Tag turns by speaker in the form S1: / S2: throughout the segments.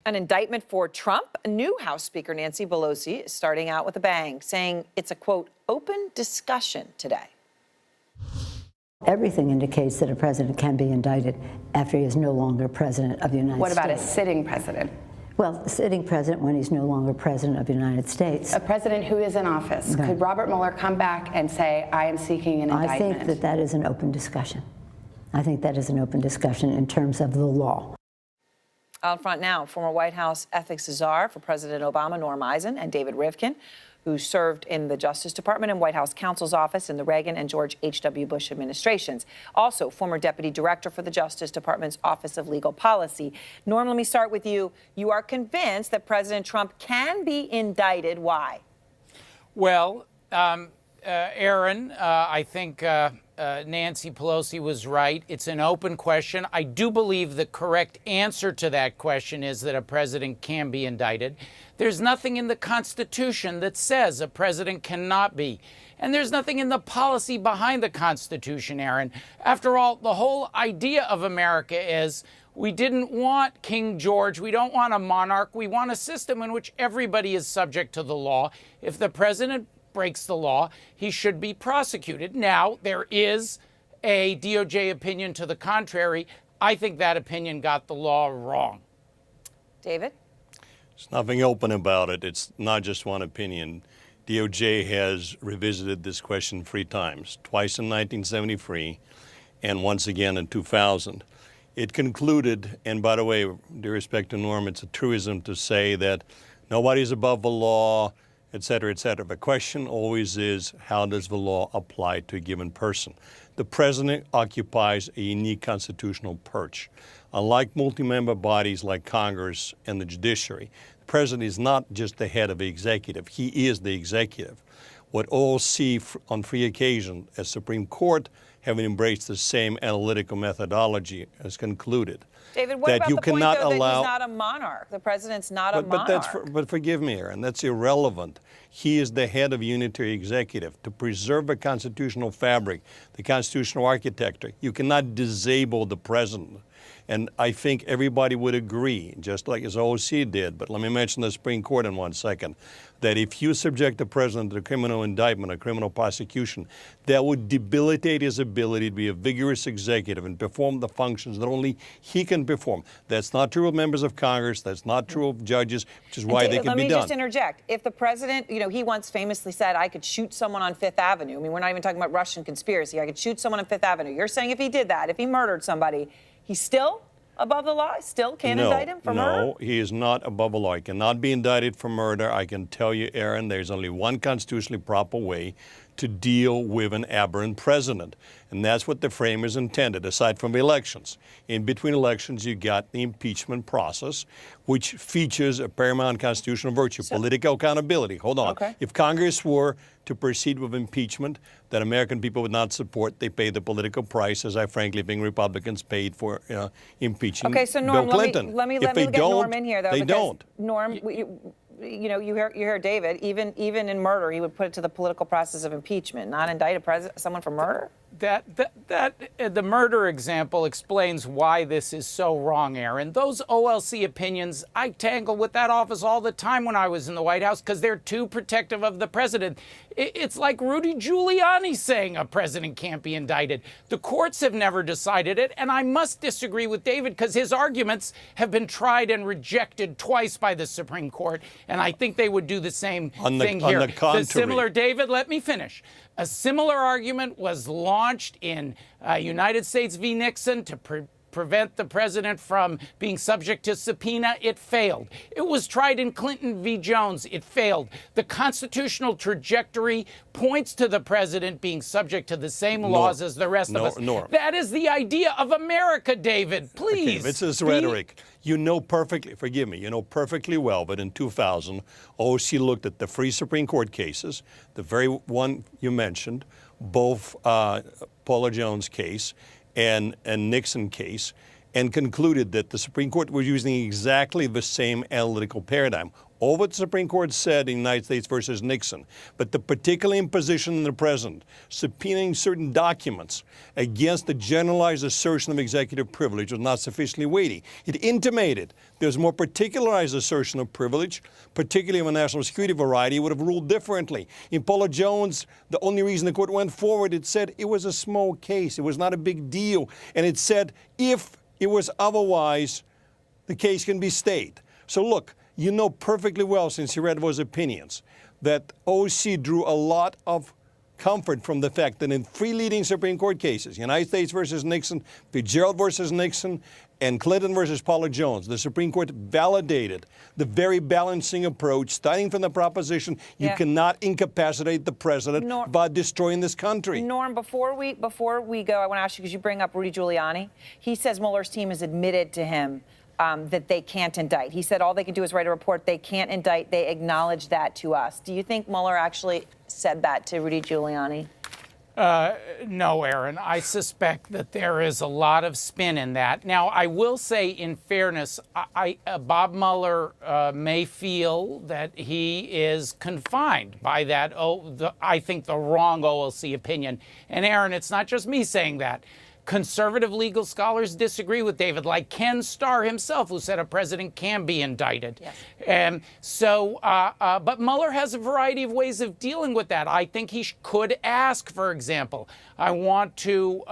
S1: An indictment for Trump. New House Speaker Nancy Pelosi is starting out with a bang, saying it's a, quote, open discussion today.
S2: Everything indicates that a president can be indicted after he is no longer president of the United States.
S3: What about a sitting president?
S2: Well, the sitting president when he's no longer president of the United States.
S3: A president who is in office.
S2: Okay.
S3: Could Robert Mueller come back and say, I am seeking an indictment?
S2: I think that that is an open discussion. I think that is an open discussion in terms of the law.
S1: Out front now, former White House ethics czar for President Obama, Norm Eisen, and David Rivkin, who served in the Justice Department and White House counsel's office in the Reagan and George H.W. Bush administrations. Also, former deputy director for the Justice Department's Office of Legal Policy. Norm, let me start with you. You are convinced that President Trump can be indicted. Why?
S4: Well, Aaron, I think Nancy Pelosi was right. It's an open question. I do believe the correct answer to that question is that a president can be indicted. There's nothing in the Constitution that says a president cannot be. And there's nothing in the policy behind the Constitution, Aaron. After all, the whole idea of America is we didn't want King George. We don't want a monarch. We want a system in which everybody is subject to the law. If the president breaks the law, he should be prosecuted. Now, there is a DOJ opinion to the contrary. I think that opinion got the law wrong.
S1: David?
S5: There's nothing open about it. It's not just one opinion. DOJ has revisited this question 3 times, twice in 1973 and once again in 2000. It concluded, and by the way, due respect to Norm, it's a truism to say that nobody's above the law, et cetera, et cetera. The question always is, how does the law apply to a given person? The president occupies a unique constitutional perch. Unlike multi-member bodies like Congress and the judiciary, the president is not just the head of the executive, he is the executive. What all see on 3 occasions as Supreme Court having embraced the same analytical methodology has concluded.
S1: David, what
S5: that
S1: about
S5: you
S1: the point,
S5: cannot
S1: though,
S5: allow,
S1: that he's not a monarch? The president's not a monarch.
S5: But forgive me, Aaron, that's irrelevant. He is the head of a unitary executive. To preserve the constitutional fabric, the constitutional architecture, you cannot disable the president. And I think everybody would agree, just like his OC did, but let me mention the Supreme Court in 1 second, that if you subject the president to a criminal indictment, a criminal prosecution, that would debilitate his ability to be a vigorous executive and perform the functions that only he can perform. That's not true of members of Congress. That's not true of judges, which is why
S1: David,
S5: they can be done.
S1: Let me just interject. If the president, he once famously said, I could shoot someone on Fifth Avenue. I mean, we're not even talking about Russian conspiracy. I could shoot someone on Fifth Avenue. You're saying if he did that, if he murdered somebody, he's still above the law? Still can't indict him for murder?
S5: No, he is not above the law. He cannot be indicted for murder. I can tell you, Aaron, there's only one constitutionally proper way to deal with an aberrant president. And that's what the framers intended, aside from the elections. In between elections, you got the impeachment process, which features a paramount constitutional virtue, political accountability. Hold on.
S1: Okay.
S5: If Congress were to proceed with impeachment that American people would not support, they pay the political price, as I frankly think Republicans paid for impeaching
S1: Okay, so Norm,
S5: Bill Clinton.
S1: let me
S5: If
S1: get
S5: don't,
S1: Norm in here, though.
S5: They
S1: because
S5: don't.
S1: Norm, you hear David. Even in murder, he would put it to the political process of impeachment, not indict someone for murder.
S4: The murder example explains why this is so wrong, Aaron. Those OLC opinions, I tangle with that office all the time when I was in the White House because they're too protective of the president. It's like Rudy Giuliani saying a president can't be indicted. The courts have never decided it, and I must disagree with David because his arguments have been tried and rejected twice by the Supreme Court, and I think they would do the same thing here.
S5: On the contrary.
S4: Similar, David, let me finish. A similar argument was launched in United States v. Nixon to prevent the president from being subject to subpoena. It failed. It was tried in Clinton v. Jones. It failed. The constitutional trajectory points to the president being subject to the same laws as the rest of us. That is the idea of America, David. Please.
S5: Okay, this is rhetoric. You know perfectly, forgive me, you know perfectly well that in 2000, OC looked at the 3 Supreme Court cases, the very one you mentioned, both Paula Jones case and Nixon case, and concluded that the Supreme Court was using exactly the same analytical paradigm. All what the Supreme Court said in United States versus Nixon, but the particular imposition in the president, subpoenaing certain documents against the generalized assertion of executive privilege was not sufficiently weighty. It intimated there's more particularized assertion of privilege, particularly of a national security variety, would have ruled differently. In Paula Jones, the only reason the court went forward, it said it was a small case. It was not a big deal. And it said if it was otherwise, the case can be stayed. So look, you know perfectly well, since you read those opinions, that OC drew a lot of comfort from the fact that in three leading Supreme Court cases, United States versus Nixon, Fitzgerald versus Nixon, and Clinton versus Paula Jones, the Supreme Court validated the very balancing approach, starting from the proposition you cannot incapacitate the president by destroying this country.
S1: Norm, before we go, I want to ask you, because you bring up Rudy Giuliani. He says Mueller's team has admitted to him that they can't indict. He said all they can do is write a report. They can't indict. They acknowledge that to us. Do you think Mueller actually said that to Rudy Giuliani?
S4: No, Aaron. I suspect that there is a lot of spin in that. Now, I will say, in fairness, Bob Mueller may feel that he is confined by that, I think, the wrong OLC opinion. And, Aaron, it's not just me saying that. Conservative legal scholars disagree with David, like Ken Starr himself, who said a president can be indicted. Yes. But Mueller has a variety of ways of dealing with that. I think he could ask, for example, I want to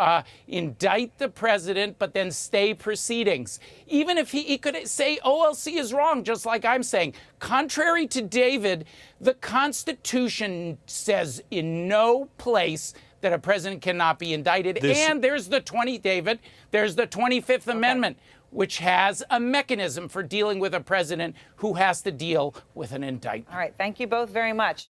S4: indict the president, but then stay proceedings. Even if he could say OLC is wrong, just like I'm saying. Contrary to David, the Constitution says in no place that a president cannot be indicted. And there's the 25th Amendment, which has a mechanism for dealing with a president who has to deal with an indictment.
S1: All right. Thank you both very much.